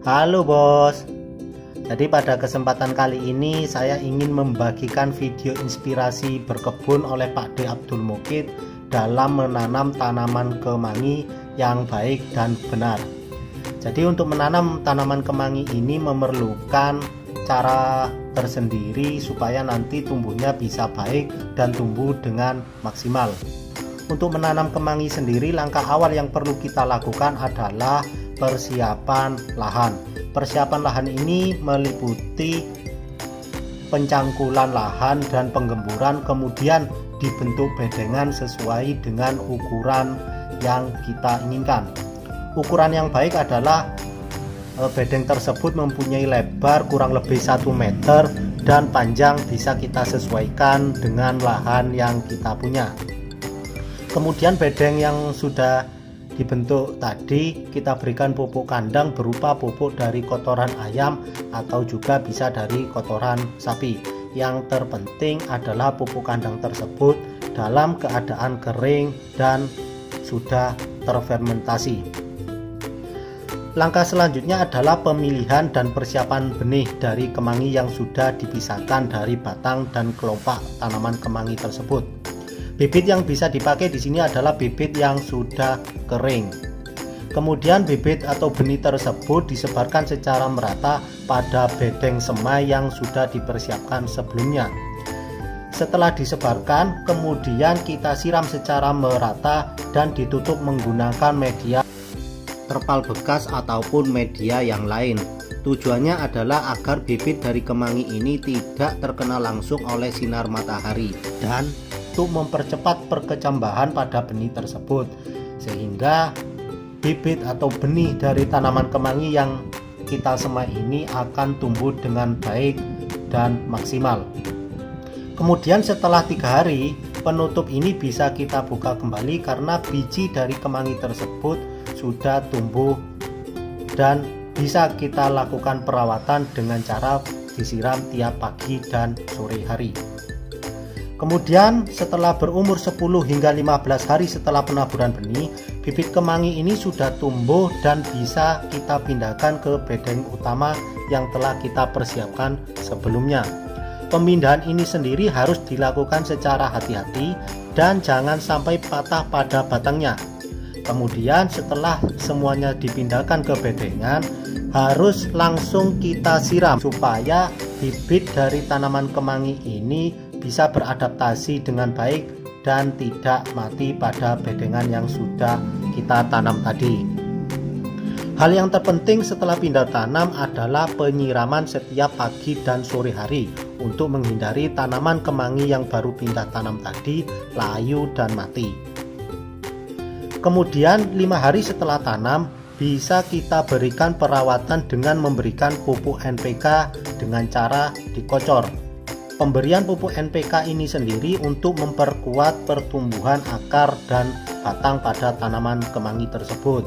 Halo bos. Jadi pada kesempatan kali ini saya ingin membagikan video inspirasi berkebun oleh Pak D. Abdul Mukid dalam menanam tanaman kemangi yang baik dan benar. Jadi untuk menanam tanaman kemangi ini memerlukan cara tersendiri supaya nanti tumbuhnya bisa baik dan tumbuh dengan maksimal. Untuk menanam kemangi sendiri, langkah awal yang perlu kita lakukan adalah persiapan lahan. Persiapan lahan ini meliputi pencangkulan lahan dan penggemburan, kemudian dibentuk bedengan sesuai dengan ukuran yang kita inginkan. Ukuran yang baik adalah bedeng tersebut mempunyai lebar kurang lebih 1 meter dan panjang bisa kita sesuaikan dengan lahan yang kita punya. Kemudian bedeng yang sudah dibentuk tadi kita berikan pupuk kandang berupa pupuk dari kotoran ayam atau juga bisa dari kotoran sapi. Yang terpenting adalah pupuk kandang tersebut dalam keadaan kering dan sudah terfermentasi. Langkah selanjutnya adalah pemilihan dan persiapan benih dari kemangi yang sudah dipisahkan dari batang dan kelopak tanaman kemangi tersebut. Bibit yang bisa dipakai di sini adalah bibit yang sudah kering. Kemudian bibit atau benih tersebut disebarkan secara merata pada bedeng semai yang sudah dipersiapkan sebelumnya. Setelah disebarkan, kemudian kita siram secara merata dan ditutup menggunakan media terpal bekas ataupun media yang lain. Tujuannya adalah agar bibit dari kemangi ini tidak terkena langsung oleh sinar matahari dan untuk mempercepat perkecambahan pada benih tersebut, sehingga bibit atau benih dari tanaman kemangi yang kita semai ini akan tumbuh dengan baik dan maksimal. Kemudian setelah 3 hari, penutup ini bisa kita buka kembali karena biji dari kemangi tersebut sudah tumbuh dan bisa kita lakukan perawatan dengan cara disiram tiap pagi dan sore hari. Kemudian setelah berumur 10 hingga 15 hari setelah penaburan benih, bibit kemangi ini sudah tumbuh dan bisa kita pindahkan ke bedeng utama yang telah kita persiapkan sebelumnya. Pemindahan ini sendiri harus dilakukan secara hati-hati dan jangan sampai patah pada batangnya. Kemudian setelah semuanya dipindahkan ke bedengan, harus langsung kita siram supaya bibit dari tanaman kemangi ini bisa beradaptasi dengan baik dan tidak mati pada bedengan yang sudah kita tanam tadi. Hal yang terpenting setelah pindah tanam adalah penyiraman setiap pagi dan sore hari untuk menghindari tanaman kemangi yang baru pindah tanam tadi layu dan mati. Kemudian 5 hari setelah tanam bisa kita berikan perawatan dengan memberikan pupuk NPK dengan cara dikocor. Pemberian pupuk NPK ini sendiri untuk memperkuat pertumbuhan akar dan batang pada tanaman kemangi tersebut.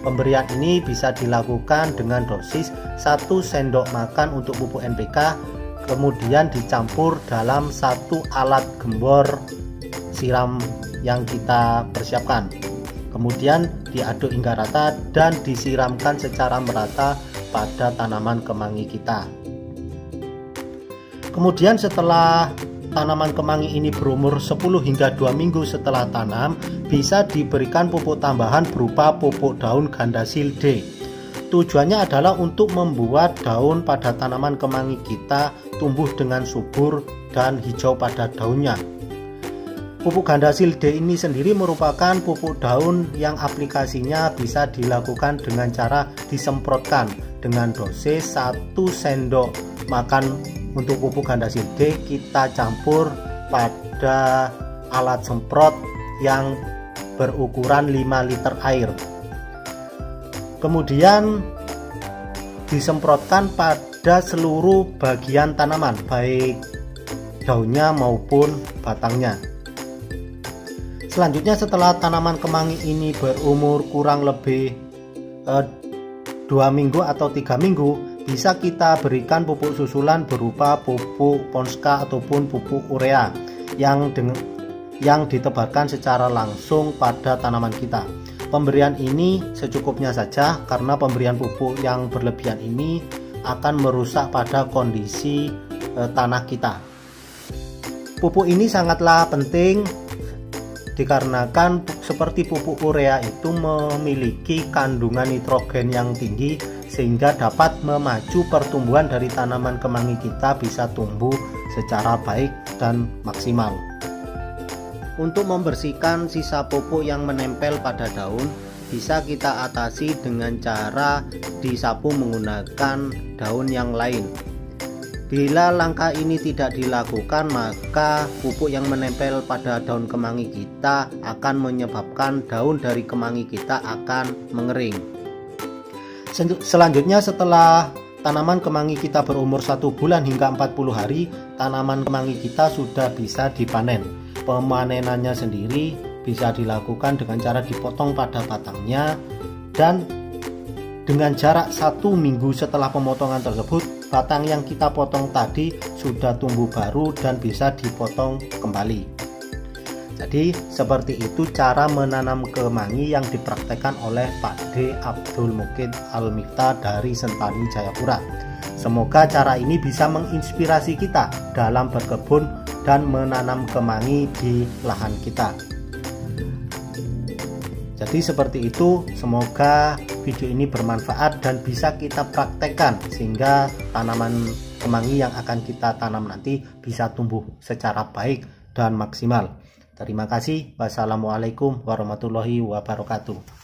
Pemberian ini bisa dilakukan dengan dosis 1 sendok makan untuk pupuk NPK, kemudian dicampur dalam 1 alat gembor siram yang kita persiapkan. Kemudian diaduk hingga rata dan disiramkan secara merata pada tanaman kemangi kita. Kemudian setelah tanaman kemangi ini berumur 10 hingga 2 minggu setelah tanam, bisa diberikan pupuk tambahan berupa pupuk daun Gandasil D. Tujuannya adalah untuk membuat daun pada tanaman kemangi kita tumbuh dengan subur dan hijau pada daunnya. Pupuk Gandasil D ini sendiri merupakan pupuk daun yang aplikasinya bisa dilakukan dengan cara disemprotkan dengan dosis 1 sendok makan. Untuk pupuk Gandasil D kita campur pada alat semprot yang berukuran 5 liter air. Kemudian disemprotkan pada seluruh bagian tanaman, baik daunnya maupun batangnya. Selanjutnya setelah tanaman kemangi ini berumur kurang lebih 2 minggu atau 3 minggu, bisa kita berikan pupuk susulan berupa pupuk Ponska ataupun pupuk urea yang ditebarkan secara langsung pada tanaman kita. Pemberian ini secukupnya saja karena pemberian pupuk yang berlebihan ini akan merusak pada kondisi tanah kita. Pupuk ini sangatlah penting dikarenakan seperti pupuk urea itu memiliki kandungan nitrogen yang tinggi sehingga dapat memacu pertumbuhan dari tanaman kemangi kita bisa tumbuh secara baik dan maksimal. Untuk membersihkan sisa pupuk yang menempel pada daun, bisa kita atasi dengan cara disapu menggunakan daun yang lain. Bila langkah ini tidak dilakukan, maka pupuk yang menempel pada daun kemangi kita akan menyebabkan daun dari kemangi kita akan mengering. Selanjutnya, setelah tanaman kemangi kita berumur 1 bulan hingga 40 hari, tanaman kemangi kita sudah bisa dipanen. Pemanenannya sendiri bisa dilakukan dengan cara dipotong pada batangnya, dan dengan jarak 1 minggu setelah pemotongan tersebut, batang yang kita potong tadi sudah tumbuh baru dan bisa dipotong kembali. Jadi seperti itu cara menanam kemangi yang dipraktekkan oleh Pak D. Abdul Mukid Al-Miftah dari Sentani, Jayapura. Semoga cara ini bisa menginspirasi kita dalam berkebun dan menanam kemangi di lahan kita. Jadi seperti itu, semoga video ini bermanfaat dan bisa kita praktekkan sehingga tanaman kemangi yang akan kita tanam nanti bisa tumbuh secara baik dan maksimal. Terima kasih. Wassalamualaikum warahmatullahi wabarakatuh.